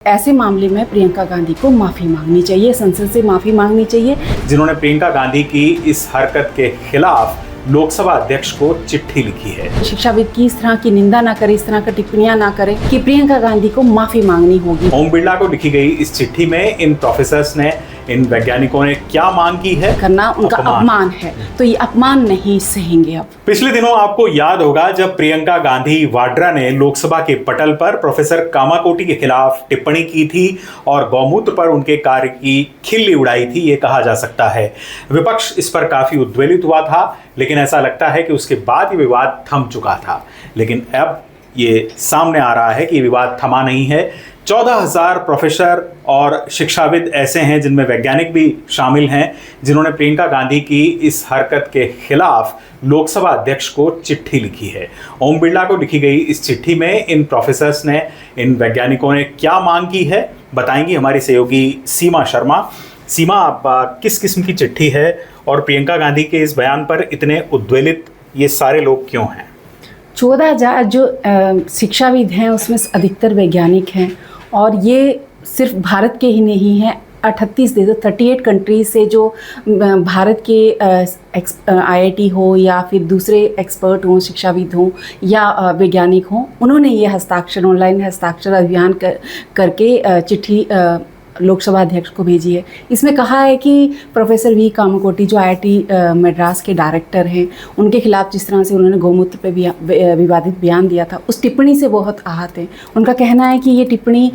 ऐसे मामले में प्रियंका गांधी को माफी मांगनी चाहिए, संसद से माफी मांगनी चाहिए। जिन्होंने प्रियंका गांधी की इस हरकत के खिलाफ लोकसभा अध्यक्ष को चिट्ठी लिखी है। शिक्षाविद की इस तरह की निंदा ना करे, इस तरह की टिप्पणियां ना करे कि प्रियंका गांधी को माफी मांगनी होगी। ओम बिरला को लिखी गई इस चिट्ठी में इन प्रोफेसर्स ने, इन वैज्ञानिकों ने क्या मांग की है? करना उनका अपमान है, तो ये अपमान नहीं सहेंगे अब। पिछले दिनों आपको याद होगा जब प्रियंका गांधी वाड्रा ने लोकसभा के पटल पर प्रोफेसर कामाकोटी के खिलाफ टिप्पणी की थी और गौमूत्र पर उनके कार्य की खिल्ली उड़ाई थी, ये कहा जा सकता है। विपक्ष इस पर काफी उद्वेलित हुआ था, लेकिन ऐसा लगता है कि उसके बाद ये विवाद थम चुका था। लेकिन अब ये सामने आ रहा है कि ये विवाद थमा नहीं है। 14,000 प्रोफेसर और शिक्षाविद ऐसे हैं, जिनमें वैज्ञानिक भी शामिल हैं, जिन्होंने प्रियंका गांधी की इस हरकत के खिलाफ लोकसभा अध्यक्ष को चिट्ठी लिखी है। ओम बिरला को लिखी गई इस चिट्ठी में इन प्रोफेसर्स ने, इन वैज्ञानिकों ने क्या मांग की है, बताएंगी हमारी सहयोगी सीमा शर्मा। सीमा, आप किस किस्म की चिट्ठी है और प्रियंका गांधी के इस बयान पर इतने उद्वेलित ये सारे लोग क्यों हैं? 14,000 जो शिक्षाविद हैं उसमें अधिकतर वैज्ञानिक हैं, और ये सिर्फ भारत के ही नहीं हैं, 38 देशों 38 कंट्री से जो भारत के IIT हो या फिर दूसरे एक्सपर्ट हों, शिक्षाविद हों या वैज्ञानिक हों, उन्होंने ये हस्ताक्षर, ऑनलाइन हस्ताक्षर अभियान करके चिट्ठी लोकसभा अध्यक्ष को भेजी है। इसमें कहा है कि प्रोफेसर वी कामाकोटी जो IIT मद्रास के डायरेक्टर हैं, उनके खिलाफ जिस तरह से उन्होंने गौमूत्र पे विवादित बयान दिया था, उस टिप्पणी से बहुत आहत हैं। उनका कहना है कि ये टिप्पणी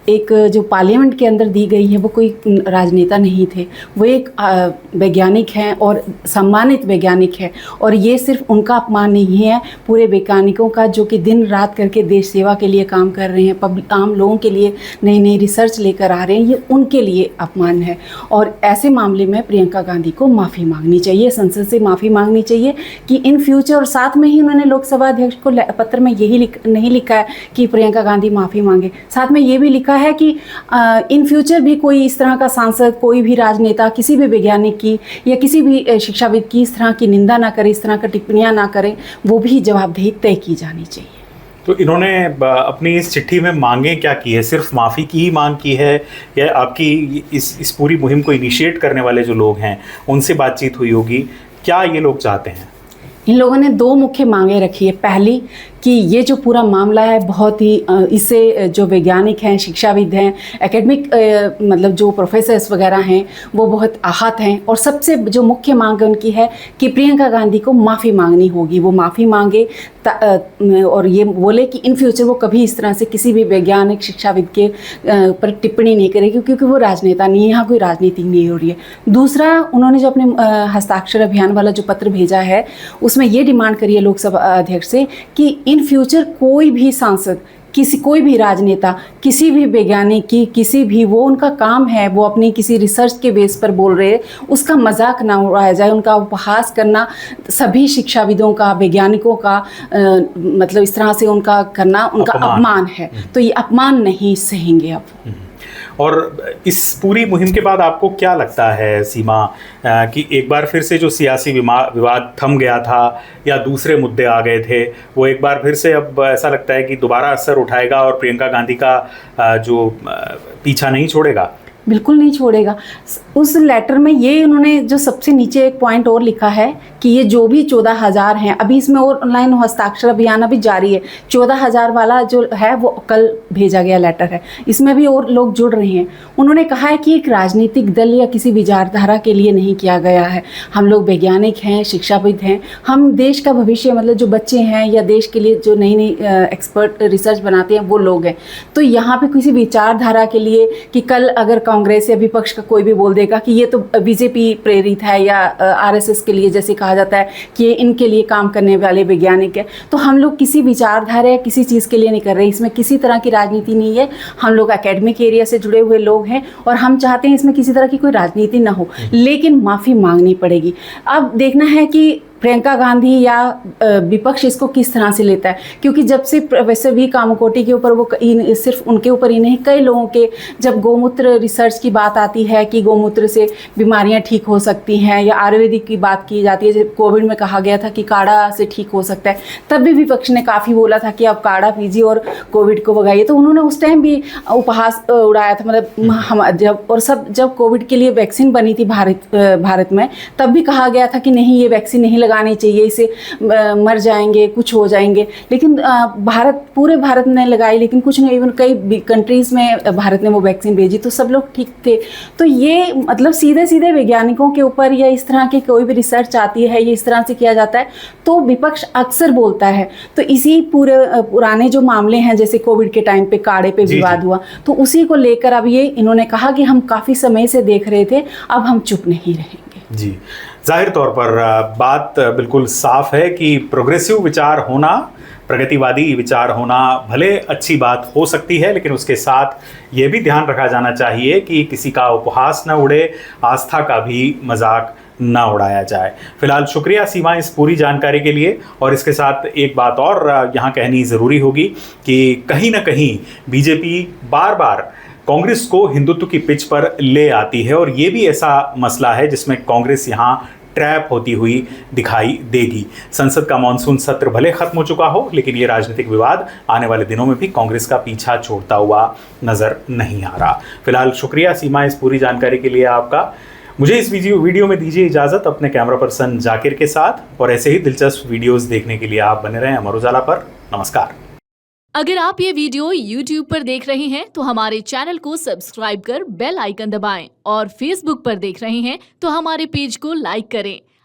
एक जो पार्लियामेंट के अंदर दी गई है, वो कोई राजनेता नहीं थे, वो एक वैज्ञानिक हैं और सम्मानित वैज्ञानिक है, और ये सिर्फ उनका अपमान नहीं है, पूरे वैज्ञानिकों का जो कि दिन रात करके देश सेवा के लिए काम कर रहे हैं, आम लोगों के लिए नई नई रिसर्च लेकर आ रहे हैं, ये उनके लिए अपमान है। और ऐसे मामले में प्रियंका गांधी को माफ़ी मांगनी चाहिए, संसद से माफ़ी मांगनी चाहिए कि इन फ्यूचर। और साथ में ही उन्होंने लोकसभा अध्यक्ष को पत्र में यही नहीं लिखा है कि प्रियंका गांधी माफ़ी मांगे, साथ में ये भी लिखा है कि इन फ्यूचर भी कोई इस तरह का सांसद, कोई भी राजनेता, किसी भी वैज्ञानिक की या किसी भी शिक्षाविद की इस तरह की निंदा ना करे, इस तरह की टिप्पणियां ना करें, वो भी जवाबदेही तय की जानी चाहिए। तो इन्होंने अपनी इस चिट्ठी में मांगे क्या की है? सिर्फ माफ़ी की ही मांग की है, या आपकी इस पूरी मुहिम को इनिशिएट करने वाले जो लोग हैं उनसे बातचीत हुई होगी? क्या ये लोग चाहते हैं? इन लोगों ने 2 मुख्य मांगे रखी है। पहली कि ये जो पूरा मामला है बहुत ही इससे जो वैज्ञानिक हैं, शिक्षाविद हैं, एकेडमिक मतलब जो प्रोफेसर्स वगैरह हैं, वो बहुत आहत हैं। और सबसे जो मुख्य मांग उनकी है कि प्रियंका गांधी को माफ़ी मांगनी होगी, वो माफ़ी मांगे और ये बोले कि इन फ्यूचर वो कभी इस तरह से किसी भी वैज्ञानिक शिक्षाविद के पर टिप्पणी नहीं करेगी, क्योंकि वो राजनेता नहीं है, यहाँ कोई राजनीति नहीं हो रही है। दूसरा, उन्होंने जो अपने हस्ताक्षर अभियान वाला जो पत्र भेजा है, उसमें ये डिमांड करी है लोकसभा अध्यक्ष से कि इन फ्यूचर कोई भी सांसद, कोई भी राजनेता, किसी भी वैज्ञानिक की, किसी भी, वो उनका काम है, वो अपनी किसी रिसर्च के बेस पर बोल रहे हैं, उसका मजाक ना उड़ाया जाए, उनका उपहास करना सभी शिक्षाविदों का, वैज्ञानिकों का मतलब इस तरह से उनका करना उनका अपमान है। तो ये अपमान नहीं सहेंगे अब। और इस पूरी मुहिम के बाद आपको क्या लगता है सीमा, कि एक बार फिर से जो सियासी विवाद थम गया था या दूसरे मुद्दे आ गए थे, वो एक बार फिर से अब ऐसा लगता है कि दोबारा असर उठाएगा और प्रियंका गांधी का जो पीछा नहीं छोड़ेगा? बिल्कुल नहीं छोड़ेगा। उस लेटर में ये उन्होंने जो सबसे नीचे एक पॉइंट और लिखा है कि ये जो भी 14,000 हैं, अभी इसमें और ऑनलाइन हस्ताक्षर अभियान अभी जारी है, 14,000 वाला जो है वो कल भेजा गया लेटर है, इसमें भी और लोग जुड़ रहे हैं। उन्होंने कहा है कि एक राजनीतिक दल या किसी विचारधारा के लिए नहीं किया गया है, हम लोग वैज्ञानिक हैं, शिक्षाविद हैं, हम देश का भविष्य, मतलब जो बच्चे हैं या देश के लिए जो नई नई एक्सपर्ट रिसर्च बनाते हैं, वो लोग हैं। तो यहाँ पे किसी विचारधारा के लिए कि कल अगर कांग्रेस या विपक्ष का कोई भी बोल देगा कि ये तो बीजेपी प्रेरित है या RSS के लिए, जैसे कहा जाता है कि इनके लिए काम करने वाले वैज्ञानिक है, तो हम लोग किसी विचारधारा या किसी चीज़ के लिए नहीं कर रहे, इसमें किसी तरह की राजनीति नहीं है। हम लोग एकेडमिक एरिया से जुड़े हुए लोग हैं और हम चाहते हैं इसमें किसी तरह की कोई राजनीति ना हो, लेकिन माफ़ी मांगनी पड़ेगी। अब देखना है कि प्रियंका गांधी या विपक्ष इसको किस तरह से लेता है, क्योंकि जब से प्रोफेसर वी कामाकोटी के ऊपर वो सिर्फ उनके ऊपर ही नहीं, कई लोगों के, जब गोमूत्र रिसर्च की बात आती है कि गोमूत्र से बीमारियां ठीक हो सकती हैं, या आयुर्वेदिक की बात की जाती है, जब कोविड में कहा गया था कि काढ़ा से ठीक हो सकता है, तब भी विपक्ष ने काफ़ी बोला था कि आप काढ़ा पीजिए और कोविड को भगाइए। तो उन्होंने उस टाइम भी उपहास उड़ाया था, मतलब हम जब कोविड के लिए वैक्सीन बनी थी भारत में, तब भी कहा गया था कि नहीं, ये वैक्सीन नहीं लगानी चाहिए, इसे मर जाएंगे, कुछ हो जाएंगे। लेकिन पूरे भारत ने लगाई, लेकिन कुछ नहीं, इवन कई कंट्रीज़ में भारत ने वो वैक्सीन भेजी तो सब लोग ठीक थे। तो ये मतलब सीधे सीधे वैज्ञानिकों के ऊपर या इस तरह की कोई भी रिसर्च आती है, ये इस तरह से किया जाता है तो विपक्ष अक्सर बोलता है। तो इसी पुराने जो मामले हैं, जैसे कोविड के टाइम पे काढ़े पे विवाद हुआ, तो उसी को लेकर अब ये इन्होंने कहा कि हम काफ़ी समय से देख रहे थे, अब हम चुप नहीं रहेंगे। जी, जाहिर तौर पर बात बिल्कुल साफ है कि प्रोग्रेसिव विचार होना, प्रगतिवादी विचार होना भले अच्छी बात हो सकती है, लेकिन उसके साथ ये भी ध्यान रखा जाना चाहिए कि किसी का उपहास न उड़े, आस्था का भी मजाक ना उड़ाया जाए। फिलहाल शुक्रिया सीमा इस पूरी जानकारी के लिए। और इसके साथ एक बात और यहाँ कहनी ज़रूरी होगी कि कहीं ना कहीं बीजेपी बार बार कांग्रेस को हिंदुत्व की पिच पर ले आती है, और ये भी ऐसा मसला है जिसमें कांग्रेस यहाँ ट्रैप होती हुई दिखाई देगी। संसद का मॉनसून सत्र भले खत्म हो चुका हो, लेकिन ये राजनीतिक विवाद आने वाले दिनों में भी कांग्रेस का पीछा छोड़ता हुआ नजर नहीं आ रहा। फिलहाल शुक्रिया सीमा इस पूरी जानकारी के लिए आपका। मुझे इस वीडियो में दीजिए इजाज़त अपने कैमरा पर्सन जाकिर के साथ, और ऐसे ही दिलचस्प वीडियोस देखने के लिए आप बने रहें अमर उजाला पर। नमस्कार। अगर आप ये वीडियो YouTube पर देख रहे हैं तो हमारे चैनल को सब्सक्राइब कर बेल आइकन दबाएं, और Facebook पर देख रहे हैं तो हमारे पेज को लाइक करें।